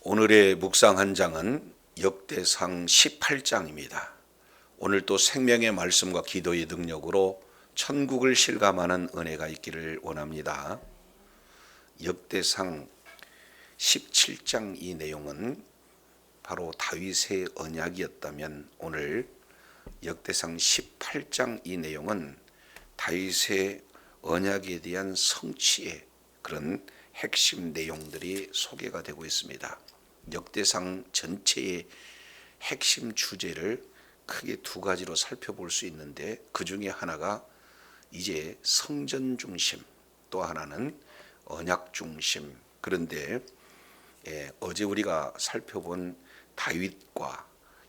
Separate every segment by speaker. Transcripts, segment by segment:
Speaker 1: 오늘의 묵상 한 장은 역대상 18장입니다. 오늘 또 생명의 말씀과 기도의 능력으로 천국을 실감하는 은혜가 있기를 원합니다. 역대상 17장 이 내용은 바로 다윗의 언약이었다면, 오늘 역대상 18장 이 내용은 다윗의 언약에 대한 성취의 그런 핵심 내용들이 소개가 되고 있습니다. 역대상 전체의 핵심 주제를 크게 두 가지로 살펴볼 수 있는데, 그 중에 하나가 이제 성전 중심, 또 하나는 언약 중심. 그런데 어제 우리가 살펴본 다윗과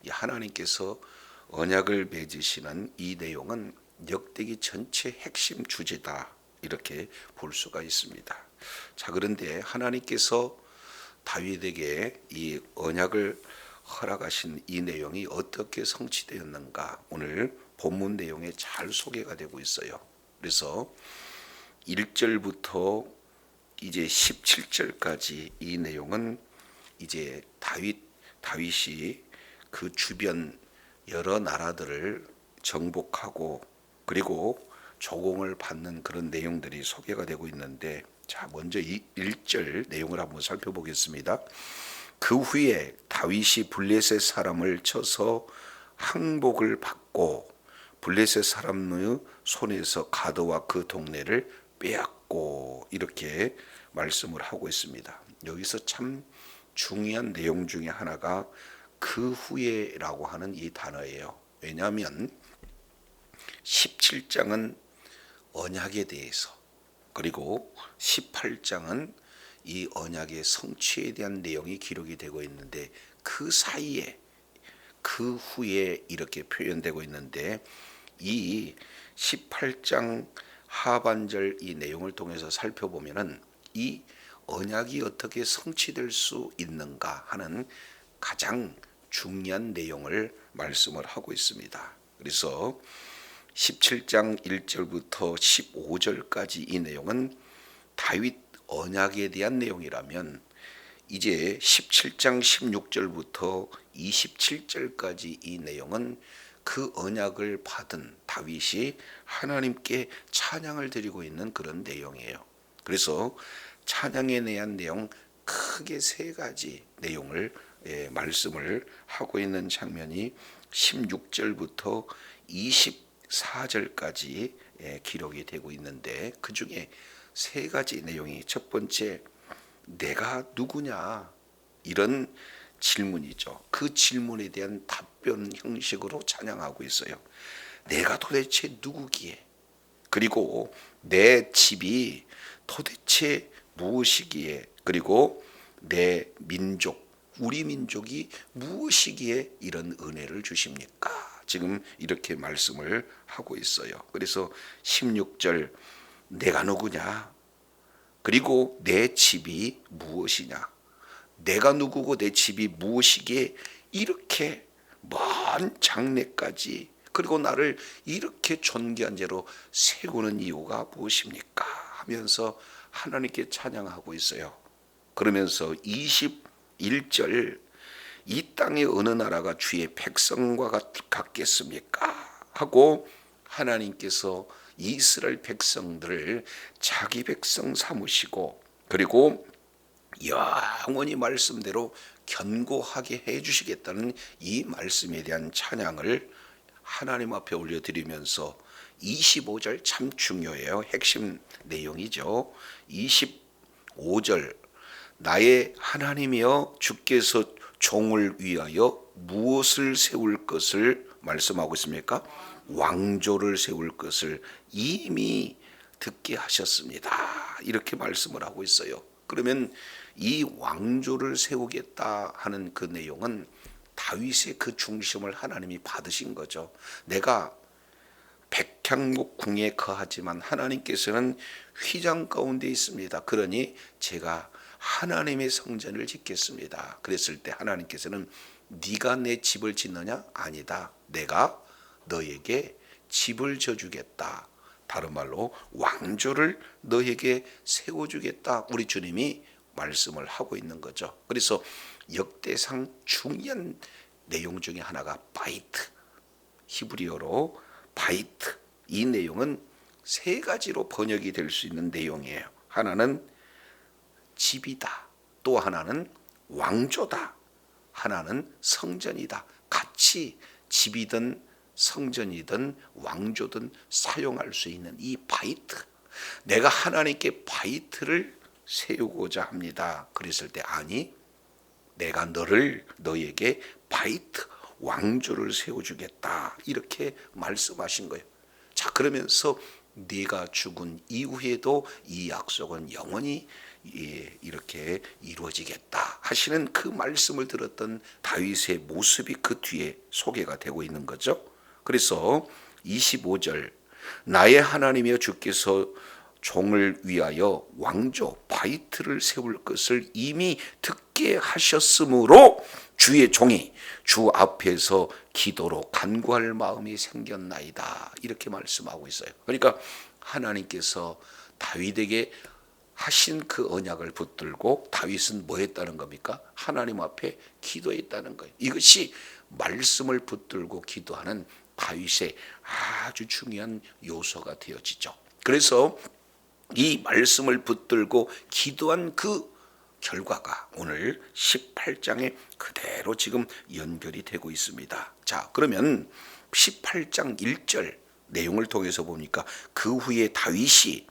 Speaker 1: 하나님께서 언약을 맺으시는 이 내용은 역대기 전체 핵심 주제다, 이렇게 볼 수가 있습니다. 자, 그런데 하나님께서 다윗에게 이 언약을 허락하신 이 내용이 어떻게 성취되었는가, 오늘 본문 내용에 잘 소개가 되고 있어요. 그래서 1절부터 이제 17절까지 이 내용은 이제 다윗이 그 주변 여러 나라들을 정복하고 그리고 조공을 받는 그런 내용들이 소개가 되고 있는데, 자, 먼저 이 1절 내용을 한번 살펴보겠습니다. 그 후에 다윗이 블레셋 사람을 쳐서 항복을 받고 블레셋 사람의 손에서 가드와 그 동네를 빼앗고, 이렇게 말씀을 하고 있습니다. 여기서 참 중요한 내용 중에 하나가 그 후에라고 하는 이 단어예요. 왜냐하면 17장은 언약에 대해서, 그리고 18장은 이 언약의 성취에 대한 내용이 기록이 되고 있는데, 그 사이에 그 후에 이렇게 표현되고 있는데, 이 18장 하반절 이 내용을 통해서 살펴보면은 이 언약이 어떻게 성취될 수 있는가 하는 가장 중요한 내용을 말씀을 하고 있습니다. 그래서 17장 1절부터 15절까지 이 내용은 다윗 언약에 대한 내용이라면, 이제 17장 16절부터 27절까지 이 내용은 그 언약을 받은 다윗이 하나님께 찬양을 드리고 있는 그런 내용이에요. 그래서 찬양에 대한 내용 크게 세 가지 내용을 말씀을 하고 있는 장면이 16절부터 24절까지 기록이 되고 있는데, 그 중에 세 가지 내용이, 첫 번째, 내가 누구냐, 이런 질문이죠. 그 질문에 대한 답변 형식으로 찬양하고 있어요. 내가 도대체 누구기에, 그리고 내 집이 도대체 무엇이기에, 그리고 내 민족, 우리 민족이 무엇이기에 이런 은혜를 주십니까? 지금 이렇게 말씀을 하고 있어요. 그래서 16절, 내가 누구냐, 그리고 내 집이 무엇이냐, 내가 누구고 내 집이 무엇이기에 이렇게 먼 장래까지, 그리고 나를 이렇게 존귀한 죄로 세우는 이유가 무엇입니까? 하면서 하나님께 찬양하고 있어요. 그러면서 21절, 이 땅의 어느 나라가 주의 백성과 같겠습니까? 하고 하나님께서 이스라엘 백성들을 자기 백성 삼으시고, 그리고 영원히 말씀대로 견고하게 해주시겠다는 이 말씀에 대한 찬양을 하나님 앞에 올려드리면서, 25절 참 중요해요. 핵심 내용이죠. 25절, 나의 하나님이여 주께서 종을 위하여 무엇을 세울 것을 말씀하고 있습니까? 왕조를 세울 것을 이미 듣게 하셨습니다, 이렇게 말씀을 하고 있어요. 그러면 이 왕조를 세우겠다 하는 그 내용은 다윗의 그 중심을 하나님이 받으신 거죠. 내가 백향목 궁에 거하지만 하나님께서는 휘장 가운데 있습니다. 그러니 제가 하나님의 성전을 짓겠습니다. 그랬을 때 하나님께서는 네가 내 집을 짓느냐? 아니다. 내가 너에게 집을 져주겠다. 다른 말로 왕조를 너에게 세워주겠다. 우리 주님이 말씀을 하고 있는 거죠. 그래서 역대상 중요한 내용 중에 하나가 바이트, 히브리어로 바이트. 이 내용은 세 가지로 번역이 될 수 있는 내용이에요. 하나는 집이다, 또 하나는 왕조다, 하나는 성전이다. 같이 집이든 성전이든 왕조든 사용할 수 있는 이 바이트, 내가 하나님께 바이트를 세우고자 합니다. 그랬을 때 아니, 내가 너에게 바이트 왕조를 세워주겠다, 이렇게 말씀하신 거예요. 자, 그러면서 네가 죽은 이후에도 이 약속은 영원히 이렇게 이루어지겠다 하시는 그 말씀을 들었던 다윗의 모습이 그 뒤에 소개가 되고 있는 거죠. 그래서 25절, 나의 하나님이여 주께서 종을 위하여 왕조 바이트를 세울 것을 이미 듣게 하셨으므로 주의 종이 주 앞에서 기도로 간구할 마음이 생겼나이다, 이렇게 말씀하고 있어요. 그러니까 하나님께서 다윗에게 하신 그 언약을 붙들고 다윗은 뭐 했다는 겁니까? 하나님 앞에 기도했다는 거예요. 이것이 말씀을 붙들고 기도하는 다윗의 아주 중요한 요소가 되어지죠. 그래서 이 말씀을 붙들고 기도한 그 결과가 오늘 18장에 그대로 지금 연결이 되고 있습니다. 자, 그러면 18장 1절 내용을 통해서 보니까 그 후에 다윗이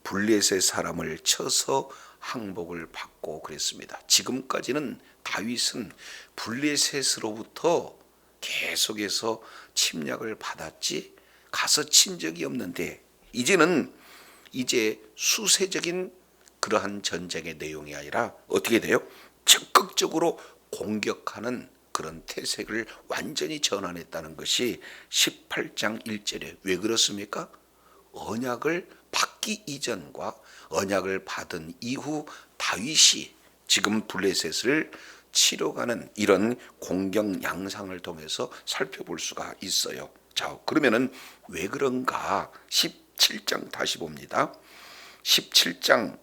Speaker 1: 블레셋 사람을 쳐서 항복을 받고 그랬습니다. 지금까지는 다윗은 블레셋으로부터 계속해서 침략을 받았지 가서 친 적이 없는데, 이제 수세적인 그러한 전쟁의 내용이 아니라 어떻게 돼요? 적극적으로 공격하는 그런 태색을 완전히 전환했다는 것이 18장 1절에 왜 그렇습니까? 언약을 받기 이전과 언약을 받은 이후 다윗이 지금 블레셋을 치러가는 이런 공격 양상을 통해서 살펴볼 수가 있어요. 자, 그러면은 왜 그런가? 17장 다시 봅니다. 17장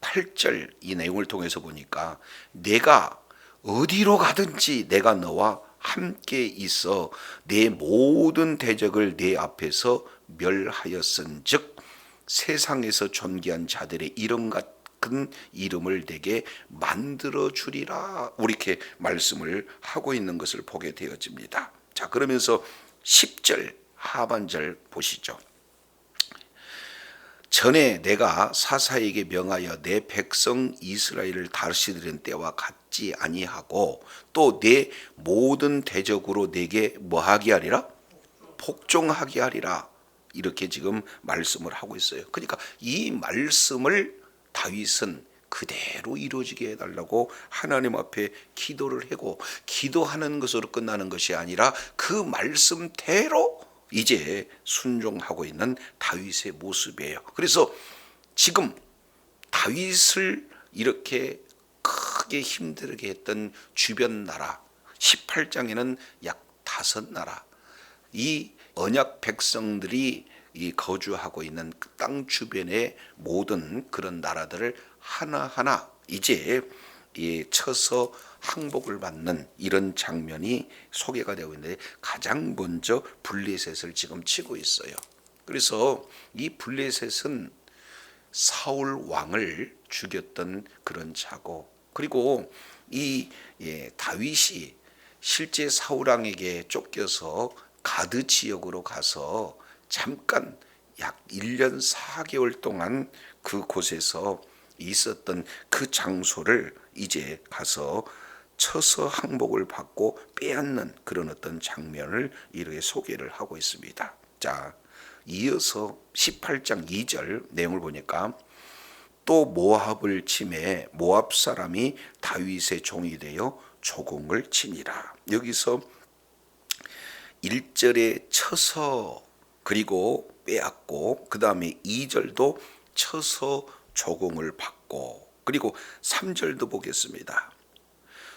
Speaker 1: 8절 이 내용을 통해서 보니까 내가 어디로 가든지 내가 너와 함께 있어 내 모든 대적을 내 앞에서 멸하였은즉 세상에서 존귀한 자들의 이름 같은 이름을 내게 만들어 주리라, 이렇게 말씀을 하고 있는 것을 보게 되어집니다. 자, 그러면서 10절 하반절 보시죠. 전에 내가 사사에게 명하여 내 백성 이스라엘을 다스리는 때와 같지 아니하고 또 내 모든 대적으로 내게 뭐하게 하리라? 복종하게 하리라, 이렇게 지금 말씀을 하고 있어요. 그러니까 이 말씀을 다윗은 그대로 이루어지게 해달라고 하나님 앞에 기도를 하고, 기도하는 것으로 끝나는 것이 아니라 그 말씀대로 이제 순종하고 있는 다윗의 모습이에요. 그래서 지금 다윗을 이렇게 크게 힘들게 했던 주변 나라 18장에는 약 5나라, 이 언약 백성들이 이 거주하고 있는 그 땅 주변의 모든 그런 나라들을 하나하나 이제 쳐서 항복을 받는 이런 장면이 소개가 되고 있는데, 가장 먼저 블레셋을 지금 치고 있어요. 그래서 이 블레셋은 사울 왕을 죽였던 그런 자고, 그리고 이 다윗이 실제 사울 왕에게 쫓겨서 가드 지역으로 가서 잠깐 약 1년 4개월 동안 그곳에서 있었던 그 장소를 이제 가서 쳐서 항복을 받고 빼앗는 그런 어떤 장면을 이렇게 소개를 하고 있습니다. 자, 이어서 18장 2절 내용을 보니까 또 모압을 치매 모압 사람이 다윗의 종이 되어 조공을 치니라. 여기서 1절에 쳐서 그리고 빼앗고, 그 다음에 2절도 쳐서 조공을 받고, 그리고 3절도 보겠습니다.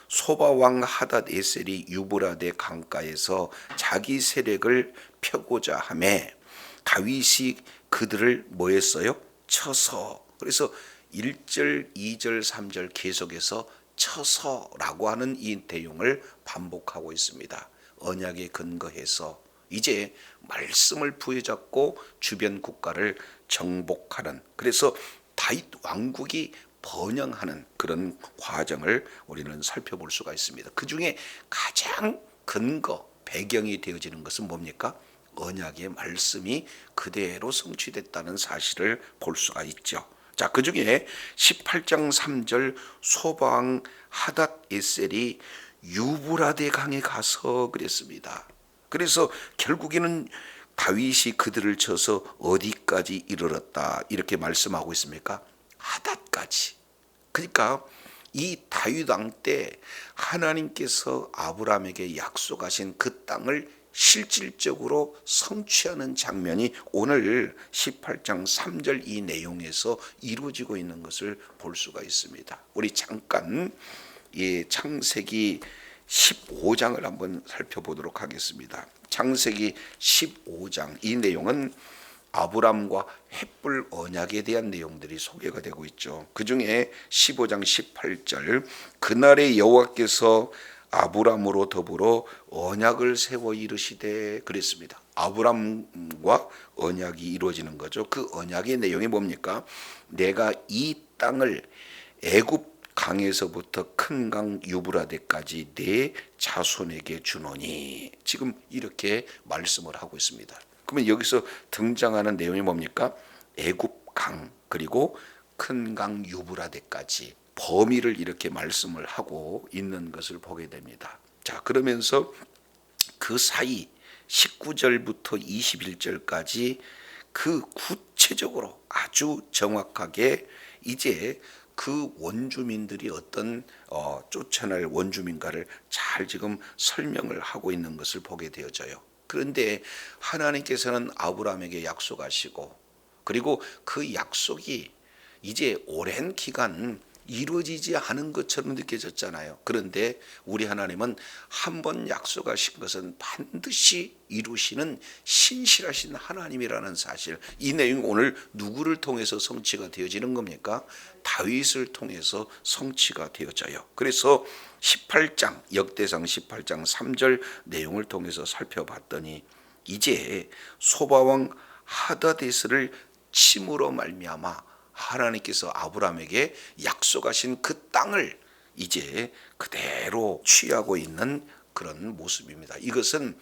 Speaker 1: 소바왕 하닷 에셀이 유브라데 강가에서 자기 세력을 펴고자 하매 다윗이 그들을 뭐 했어요? 쳐서. 그래서 1절, 2절, 3절 계속해서 쳐서라고 하는 이 내용을 반복하고 있습니다. 언약에 근거해서 이제 말씀을 부여잡고 주변 국가를 정복하는, 그래서 다윗 왕국이 번영하는 그런 과정을 우리는 살펴볼 수가 있습니다. 그 중에 가장 근거, 배경이 되어지는 것은 뭡니까? 언약의 말씀이 그대로 성취됐다는 사실을 볼 수가 있죠. 자, 그 중에 18장 3절 소방 하닷 에셀이 유브라데 강에 가서 그랬습니다. 그래서 결국에는 다윗이 그들을 쳐서 어디까지 이르렀다 이렇게 말씀하고 있습니까? 하닷까지. 그러니까 이 다윗 왕 때 하나님께서 아브라함에게 약속하신 그 땅을 실질적으로 성취하는 장면이 오늘 18장 3절 이 내용에서 이루어지고 있는 것을 볼 수가 있습니다. 우리 잠깐 이 창세기 15장을 한번 살펴보도록 하겠습니다. 창세기 15장 이 내용은 아브람과 헷불 언약에 대한 내용들이 소개가 되고 있죠. 그 중에 15장 18절 그날의 여호와께서 아브람으로 더불어 언약을 세워 이르시되 그랬습니다. 아브람과 언약이 이루어지는 거죠. 그 언약의 내용이 뭡니까? 내가 이 땅을 애굽 강에서부터 큰 강 유브라데까지 내 자손에게 주노니, 지금 이렇게 말씀을 하고 있습니다. 그러면 여기서 등장하는 내용이 뭡니까? 애굽 강 그리고 큰 강 유브라데까지 범위를 이렇게 말씀을 하고 있는 것을 보게 됩니다. 자, 그러면서 그 사이 19절부터 21절까지 그 구체적으로 아주 정확하게 이제 그 원주민들이 어떤 쫓아낼 원주민가를 잘 지금 설명을 하고 있는 것을 보게 되어져요. 그런데 하나님께서는 아브라함에게 약속하시고, 그리고 그 약속이 이제 오랜 기간 이루어지지 않은 것처럼 느껴졌잖아요. 그런데 우리 하나님은 한 번 약속하신 것은 반드시 이루시는 신실하신 하나님이라는 사실, 이 내용 오늘 누구를 통해서 성취가 되어지는 겁니까? 다윗을 통해서 성취가 되어져요. 그래서 18장 역대상 18장 3절 내용을 통해서 살펴봤더니 이제 소바왕 하다데스를 침으로 말미암아 하나님께서 아브라함에게 약속하신 그 땅을 이제 그대로 취하고 있는 그런 모습입니다. 이것은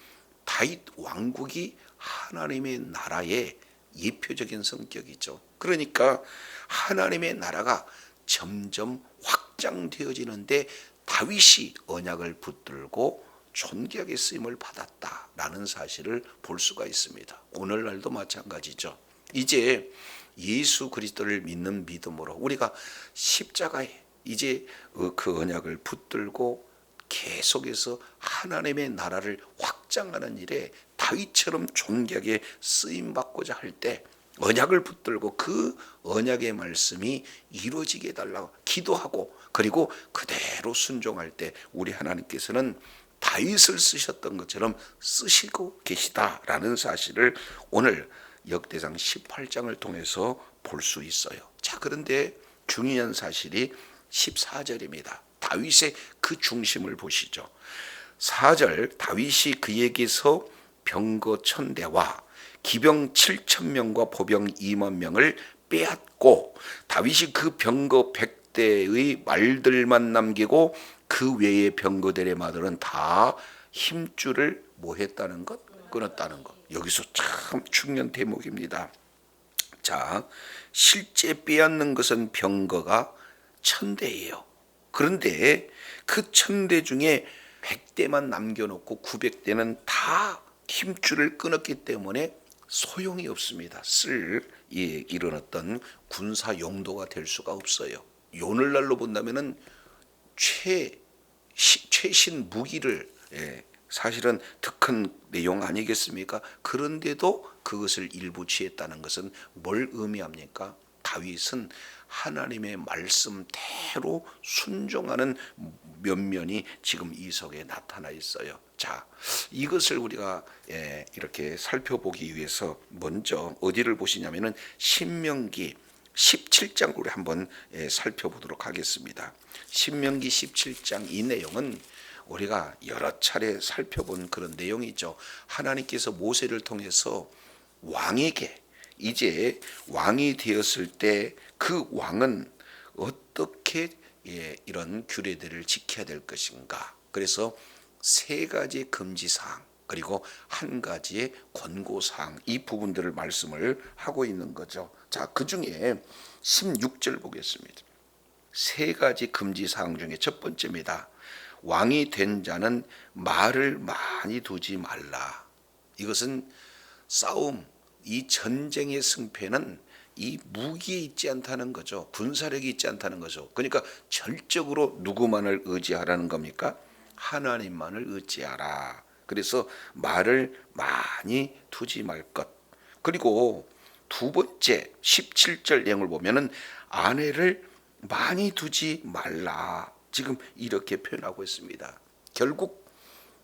Speaker 1: 다윗 왕국이 하나님의 나라의 예표적인 성격이죠. 그러니까 하나님의 나라가 점점 확장되어지는데 다윗이 언약을 붙들고 존귀하게 쓰임을 받았다라는 사실을 볼 수가 있습니다. 오늘날도 마찬가지죠. 이제 예수 그리스도를 믿는 믿음으로 우리가 십자가에 이제 그 언약을 붙들고 계속해서 하나님의 나라를 확장하는 일에 다윗처럼 존귀하게 쓰임받고자 할 때 언약을 붙들고 그 언약의 말씀이 이루어지게 해달라고 기도하고, 그리고 그대로 순종할 때 우리 하나님께서는 다윗을 쓰셨던 것처럼 쓰시고 계시다라는 사실을 오늘 역대상 18장을 통해서 볼 수 있어요. 자, 그런데 중요한 사실이 14절입니다. 다윗의 그 중심을 보시죠. 4절 다윗이 그에게서 병거 1000대와 기병 7000명과 보병 20000명을 빼앗고 다윗이 그 병거 100대의 말들만 남기고 그 외의 병거들의 말들은 다 힘줄을 뭐 했다는 것? 끊었다는 것. 여기서 참 중요한 대목입니다. 자, 실제 빼앗는 것은 병거가 1000대예요. 그런데 그 1000대 중에 100대만 남겨놓고 900대는 다 힘줄을 끊었기 때문에 소용이 없습니다. 쓸 이런 어떤 군사 용도가 될 수가 없어요. 오늘날로 본다면은 최신 무기를 사실은 더 큰 내용 아니겠습니까? 그런데도 그것을 일부 취했다는 것은 뭘 의미합니까? 다윗은 하나님의 말씀대로 순종하는 면면이 지금 이 속에 나타나 있어요. 자, 이것을 우리가 이렇게 살펴보기 위해서 먼저 어디를 보시냐면은 신명기 17장 우리 한번 살펴보도록 하겠습니다. 신명기 17장 이 내용은 우리가 여러 차례 살펴본 그런 내용이죠. 하나님께서 모세를 통해서 왕에게 이제 왕이 되었을 때 그 왕은 어떻게 이런 규례들을 지켜야 될 것인가. 그래서 세 가지 금지사항 그리고 한 가지의 권고사항 이 부분들을 말씀을 하고 있는 거죠. 자, 그 중에 16절 보겠습니다. 세 가지 금지사항 중에 첫 번째입니다. 왕이 된 자는 말을 많이 두지 말라. 이것은 싸움, 이 전쟁의 승패는 이 무기에 있지 않다는 거죠. 군사력이 있지 않다는 거죠. 그러니까 절적으로 누구만을 의지하라는 겁니까? 하나님만을 의지하라. 그래서 말을 많이 두지 말 것. 그리고 두 번째 17절 내용을 보면은 아내를 많이 두지 말라. 지금 이렇게 표현하고 있습니다. 결국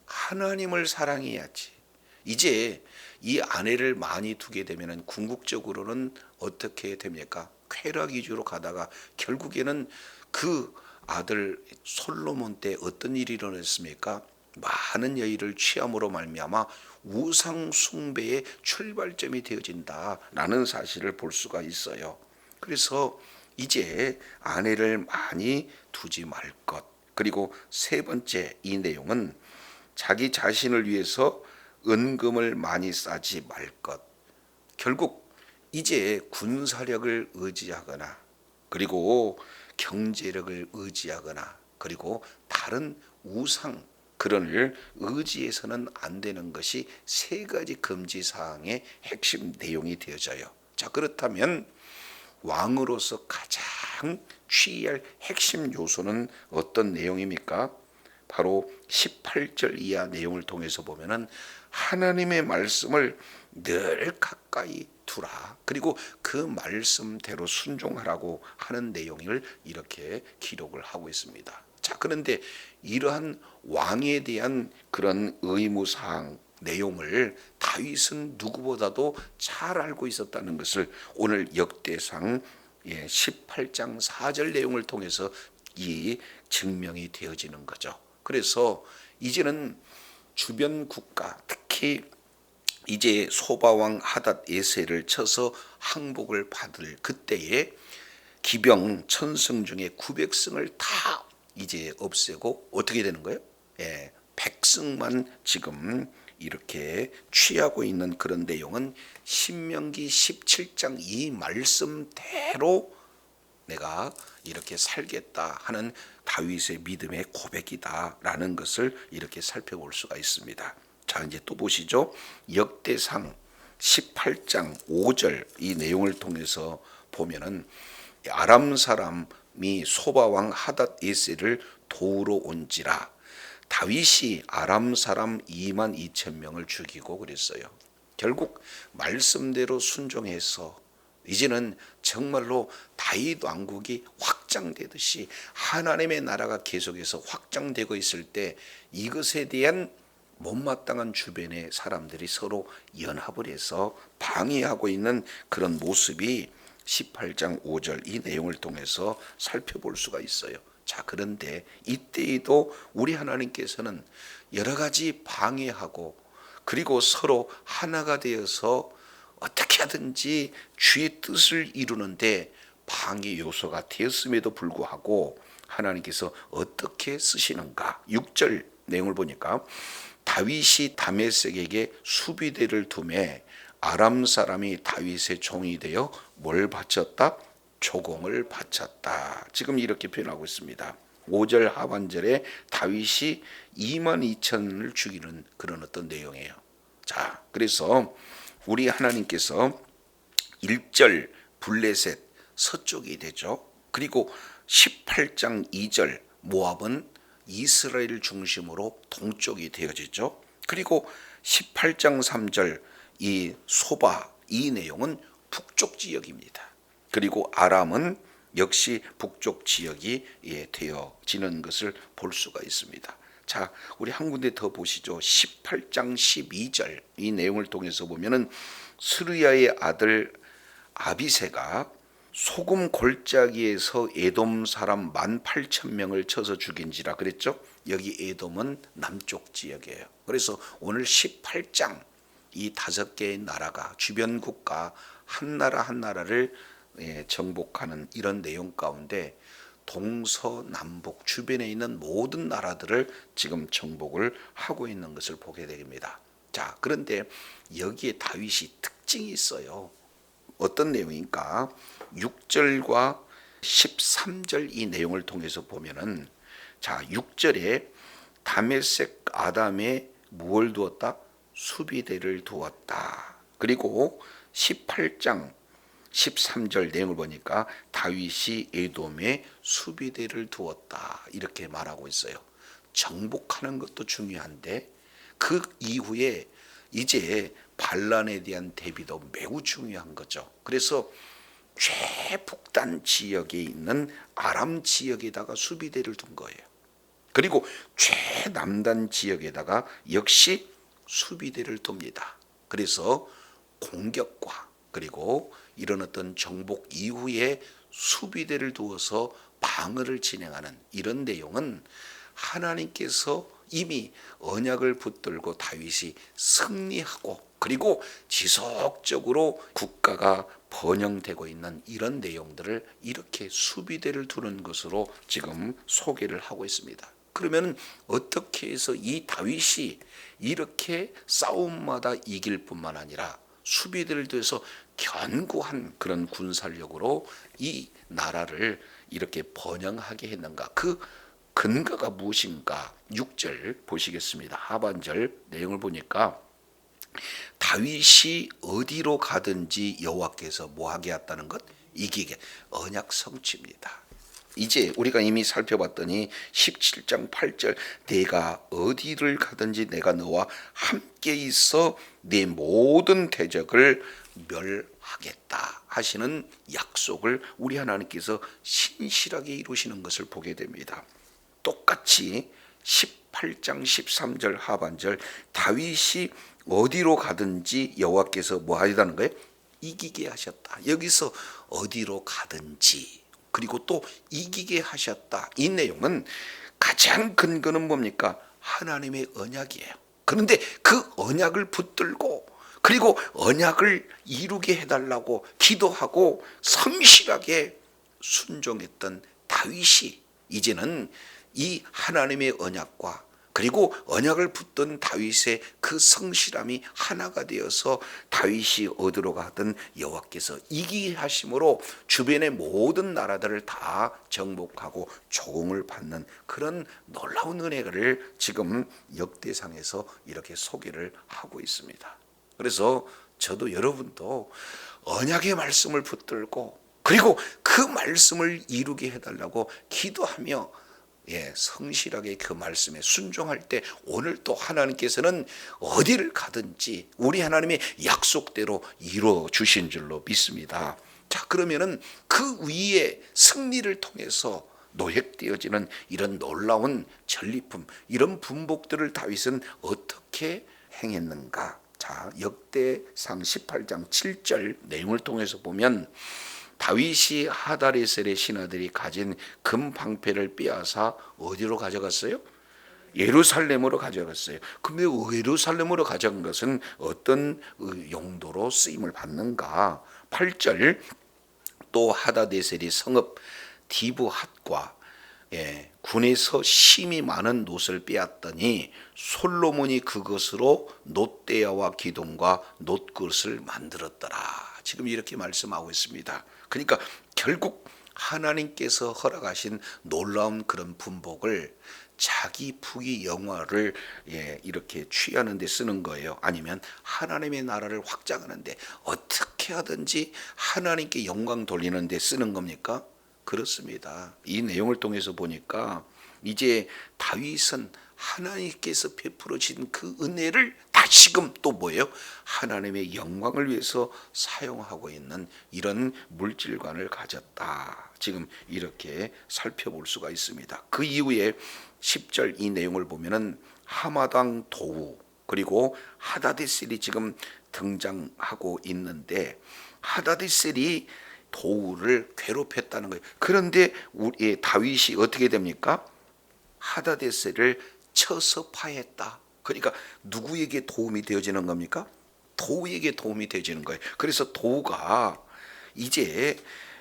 Speaker 1: 하나님을 사랑해야지. 이제 이 아내를 많이 두게 되면은 궁극적으로는 어떻게 됩니까? 쾌락 위주로 가다가 결국에는 그 아들 솔로몬 때 어떤 일이 일어났습니까? 많은 여인을 취함으로 말미암아 우상 숭배의 출발점이 되어진다라는 사실을 볼 수가 있어요. 그래서 이제 아내를 많이 두지 말 것. 그리고 세 번째 이 내용은 자기 자신을 위해서 은금을 많이 싸지 말 것. 결국 이제 군사력을 의지하거나 그리고 경제력을 의지하거나 그리고 다른 우상 그런을 의지해서는 안 되는 것이 세 가지 금지 사항의 핵심 내용이 되어져요. 자, 그렇다면 왕으로서 가장 취할 핵심 요소는 어떤 내용입니까? 바로 18절 이하 내용을 통해서 보면은 하나님의 말씀을 늘 가까이 두라. 그리고 그 말씀대로 순종하라고 하는 내용을 이렇게 기록을 하고 있습니다. 자, 그런데 이러한 왕에 대한 그런 의무사항 내용을 다윗은 누구보다도 잘 알고 있었다는 것을 오늘 역대상 18장 4절 내용을 통해서 이 증명이 되어지는 거죠. 그래서 이제는 주변 국가 특히 이제 소바왕 하닷 예세를 쳐서 항복을 받을 그때에 기병 1000승 중에 900승을 다 이제 없애고 어떻게 되는 거예요? 100승만 지금 이렇게 취하고 있는 그런 내용은 신명기 17장 이 말씀대로 내가 이렇게 살겠다 하는 다윗의 믿음의 고백이다라는 것을 이렇게 살펴볼 수가 있습니다. 자, 이제 또 보시죠. 역대상 18장 5절 이 내용을 통해서 보면은 아람 사람이 소바왕 하닷 예세를 도우러 온지라 다윗이 아람 사람 2만 2천 명을 죽이고 그랬어요. 결국 말씀대로 순종해서 이제는 정말로 다윗 왕국이 확장되듯이 하나님의 나라가 계속해서 확장되고 있을 때 이것에 대한 못마땅한 주변의 사람들이 서로 연합을 해서 방해하고 있는 그런 모습이 18장 5절 이 내용을 통해서 살펴볼 수가 있어요. 자, 그런데 이때에도 우리 하나님께서는 여러 가지 방해하고 그리고 서로 하나가 되어서 어떻게 하든지 주의 뜻을 이루는데 방해 요소가 되었음에도 불구하고 하나님께서 어떻게 쓰시는가. 6절 내용을 보니까 다윗이 다메섹에게 수비대를 두매 아람 사람이 다윗의 종이 되어 뭘 바쳤다? 조공을 바쳤다. 지금 이렇게 표현하고 있습니다. 5절 하반절에 다윗이 2만 2천을 죽이는 그런 어떤 내용이에요. 자, 그래서 우리 하나님께서 1절 블레셋 서쪽이 되죠. 그리고 18장 2절 모압은 이스라엘 중심으로 동쪽이 되어지죠. 그리고 18장 3절 이 소바 이 내용은 북쪽 지역입니다. 그리고 아람은 역시 북쪽 지역이 되어지는 것을 볼 수가 있습니다. 자, 우리 한 군데 더 보시죠. 18장 12절 이 내용을 통해서 보면은 스루야의 아들 아비새가 소금 골짜기에서 에돔 사람 18,000명을 쳐서 죽인지라 그랬죠. 여기 에돔은 남쪽 지역이에요. 그래서 오늘 18장 이 5개의 나라가 주변 국가 한 나라 한 나라를 정복하는 이런 내용 가운데 동서남북 주변에 있는 모든 나라들을 지금 정복을 하고 있는 것을 보게 됩니다. 자, 그런데 여기에 다윗이 특징이 있어요. 어떤 내용인가? 6절과 13절 이 내용을 통해서 보면은, 자, 6절에 다메섹 아담에 무엇을 두었다? 수비대를 두었다. 그리고 18장 13절 내용을 보니까 다윗이 에돔에 수비대를 두었다. 이렇게 말하고 있어요. 정복하는 것도 중요한데 그 이후에 이제 반란에 대한 대비도 매우 중요한 거죠. 그래서 최북단 지역에 있는 아람 지역에다가 수비대를 둔 거예요. 그리고 최남단 지역에다가 역시 수비대를 둡니다. 그래서 공격과 그리고 이런 어떤 정복 이후에 수비대를 두어서 방어를 진행하는 이런 내용은 하나님께서 이미 언약을 붙들고 다윗이 승리하고 그리고 지속적으로 국가가 번영되고 있는 이런 내용들을 이렇게 수비대를 두는 것으로 지금 소개를 하고 있습니다. 그러면 어떻게 해서 이 다윗이 이렇게 싸움마다 이길 뿐만 아니라 수비대를 두어서 견고한 그런 군사력으로 이 나라를 이렇게 번영하게 했는가? 그 근거가 무엇인가? 6절 보시겠습니다. 하반절 내용을 보니까 다윗이 어디로 가든지 여호와께서 뭐하게 했다는 것? 이기게. 언약 성취입니다. 이제 우리가 이미 살펴봤더니 17장 8절 내가 어디를 가든지 내가 너와 함께 있어 네 모든 대적을 멸하겠다 하시는 약속을 우리 하나님께서 신실하게 이루시는 것을 보게 됩니다. 똑같이 18장 13절 하반절 다윗이 어디로 가든지 여호와께서 뭐 하시다는 거예요? 이기게 하셨다. 여기서 어디로 가든지 그리고 또 이기게 하셨다. 이 내용은 가장 근거는 뭡니까? 하나님의 언약이에요. 그런데 그 언약을 붙들고 그리고 언약을 이루게 해달라고 기도하고 성실하게 순종했던 다윗이 이제는 이 하나님의 언약과 그리고 언약을 붙든 다윗의 그 성실함이 하나가 되어서 다윗이 어디로 가든 여호와께서 이기게 하심으로 주변의 모든 나라들을 다 정복하고 조공을 받는 그런 놀라운 은혜를 지금 역대상에서 이렇게 소개를 하고 있습니다. 그래서 저도 여러분도 언약의 말씀을 붙들고 그리고 그 말씀을 이루게 해달라고 기도하며 성실하게 그 말씀에 순종할 때 오늘 또 하나님께서는 어디를 가든지 우리 하나님의 약속대로 이루어 주신 줄로 믿습니다. 자, 그러면은 그 위에 승리를 통해서 노획되어지는 이런 놀라운 전리품, 이런 분복들을 다윗은 어떻게 행했는가? 자, 역대상 18장 7절 내용을 통해서 보면 다윗이 하다레셀의 신하들이 가진 금 방패를 빼앗아 어디로 가져갔어요? 예루살렘으로 가져갔어요. 근데 예루살렘으로 가져간 것은 어떤 용도로 쓰임을 받는가? 8절 또 하다데셀이 성읍 디브핫과 군에서 심이 많은 놋을 빼앗더니 솔로몬이 그것으로 놋대야와 기둥과 놋그릇을 만들었더라. 지금 이렇게 말씀하고 있습니다. 그러니까 결국 하나님께서 허락하신 놀라운 그런 분복을 자기 부귀 영화를 이렇게 취하는 데 쓰는 거예요. 아니면 하나님의 나라를 확장하는 데 어떻게 하든지 하나님께 영광 돌리는 데 쓰는 겁니까? 그렇습니다. 이 내용을 통해서 보니까 이제 다윗은 하나님께서 베풀어 주신 그 은혜를 다시금 또 뭐예요? 하나님의 영광을 위해서 사용하고 있는 이런 물질관을 가졌다. 지금 이렇게 살펴볼 수가 있습니다. 그 이후에 10절 이 내용을 보면은 하마당 도우 그리고 하다데셀이 지금 등장하고 있는데 하다데셀이 도우를 괴롭혔다는 거예요. 그런데 우리 다윗이 어떻게 됩니까? 하다데셀을 쳐서 파했다. 그러니까 누구에게 도움이 되어지는 겁니까? 도우에게 도움이 되어지는 거예요. 그래서 도우가 이제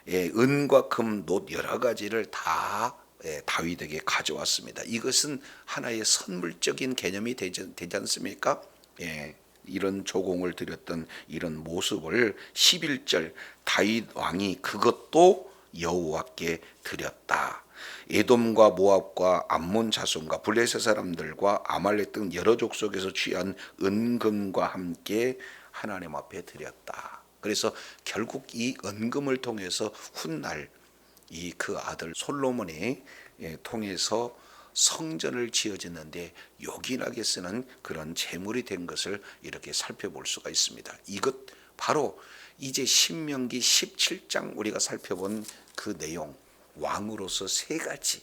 Speaker 1: 은과 금, 놋 여러 가지를 다 다윗에게 가져왔습니다. 이것은 하나의 선물적인 개념이 되지 않습니까? 이런 조공을 드렸던 이런 모습을 11절 다윗 왕이 그것도 여호와께 드렸다. 에돔과 모압과 암몬 자손과 블레셋 사람들과 아말렉 등 여러 족속에서 취한 은금과 함께 하나님 앞에 드렸다. 그래서 결국 이 은금을 통해서 훗날 이 그 아들 솔로몬이 통해서 성전을 지어졌는데 요긴하게 쓰는 그런 재물이 된 것을 이렇게 살펴볼 수가 있습니다. 이것 바로 이제 신명기 17장 우리가 살펴본 그 내용, 왕으로서 세 가지,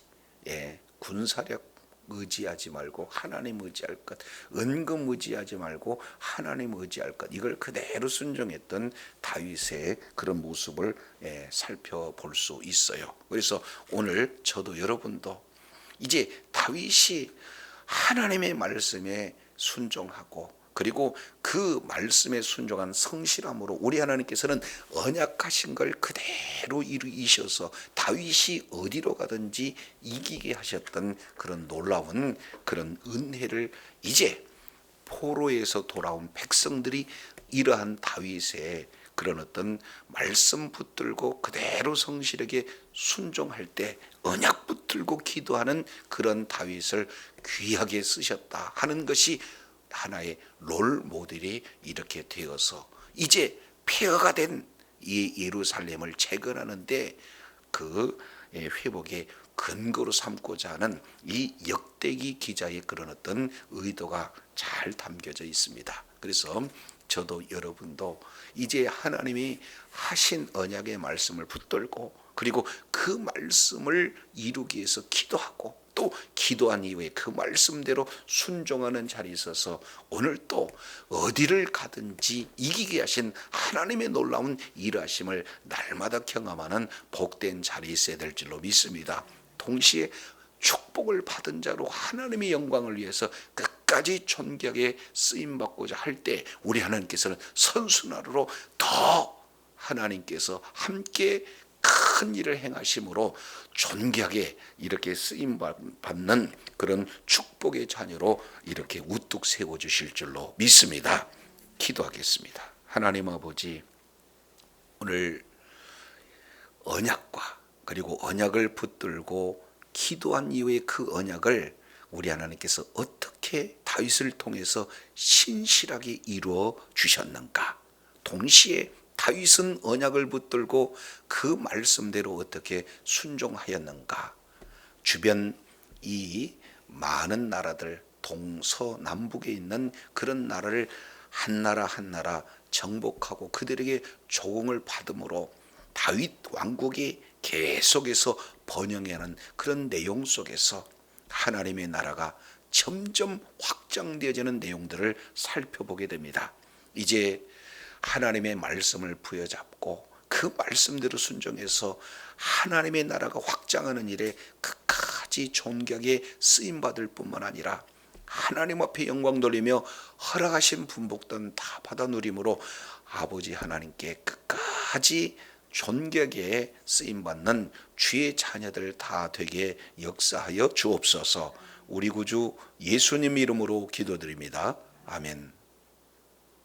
Speaker 1: 군사력 의지하지 말고 하나님 의지할 것, 은금 의지하지 말고 하나님 의지할 것, 이걸 그대로 순종했던 다윗의 그런 모습을 살펴볼 수 있어요. 그래서 오늘 저도 여러분도 이제 다윗이 하나님의 말씀에 순종하고 그리고 그 말씀에 순종한 성실함으로 우리 하나님께서는 언약하신 걸 그대로 이루이셔서 다윗이 어디로 가든지 이기게 하셨던 그런 놀라운 그런 은혜를 이제 포로에서 돌아온 백성들이 이러한 다윗의 그런 어떤 말씀 붙들고 그대로 성실하게 순종할 때 언약 붙들고 기도하는 그런 다윗을 귀하게 쓰셨다 하는 것이 하나의 롤 모델이 이렇게 되어서 이제 폐허가 된 이 예루살렘을 재건하는데 그 회복의 근거로 삼고자 하는 이 역대기 기자의 그런 어떤 의도가 잘 담겨져 있습니다. 그래서 저도 여러분도 이제 하나님이 하신 언약의 말씀을 붙들고 그리고 그 말씀을 이루기 위해서 기도하고 또 기도한 이후에 그 말씀대로 순종하는 자리에 있어서 오늘 또 어디를 가든지 이기게 하신 하나님의 놀라운 일하심을 날마다 경험하는 복된 자리에 있어야 될 줄로 믿습니다. 동시에 축복을 받은 자로 하나님의 영광을 위해서 끝까지 존귀하게 쓰임받고자 할 때 우리 하나님께서는 선순환으로 더 하나님께서 함께 큰 일을 행하심으로 존귀하게 이렇게 쓰임받는 그런 축복의 자녀로 이렇게 우뚝 세워주실 줄로 믿습니다. 기도하겠습니다. 하나님 아버지, 오늘 언약과 그리고 언약을 붙들고 기도한 이후에 그 언약을 우리 하나님께서 어떻게 다윗을 통해서 신실하게 이루어 주셨는가, 동시에 다윗은 언약을 붙들고 그 말씀대로 어떻게 순종하였는가, 주변 이 많은 나라들 동서남북에 있는 그런 나라를 한 나라 한 나라 정복하고 그들에게 조공을 받음으로 다윗 왕국이 계속해서 번영하는 그런 내용 속에서 하나님의 나라가 점점 확장되어지는 내용들을 살펴보게 됩니다. 이제 하나님의 말씀을 부여잡고 그 말씀대로 순종해서 하나님의 나라가 확장하는 일에 끝까지 존귀하게 쓰임받을 뿐만 아니라 하나님 앞에 영광 돌리며 허락하신 분복된 다 받아 누림으로 아버지 하나님께 끝까지 존귀하게 쓰임받는 주의 자녀들 다 되게 역사하여 주옵소서. 우리 구주 예수님 이름으로 기도드립니다. 아멘.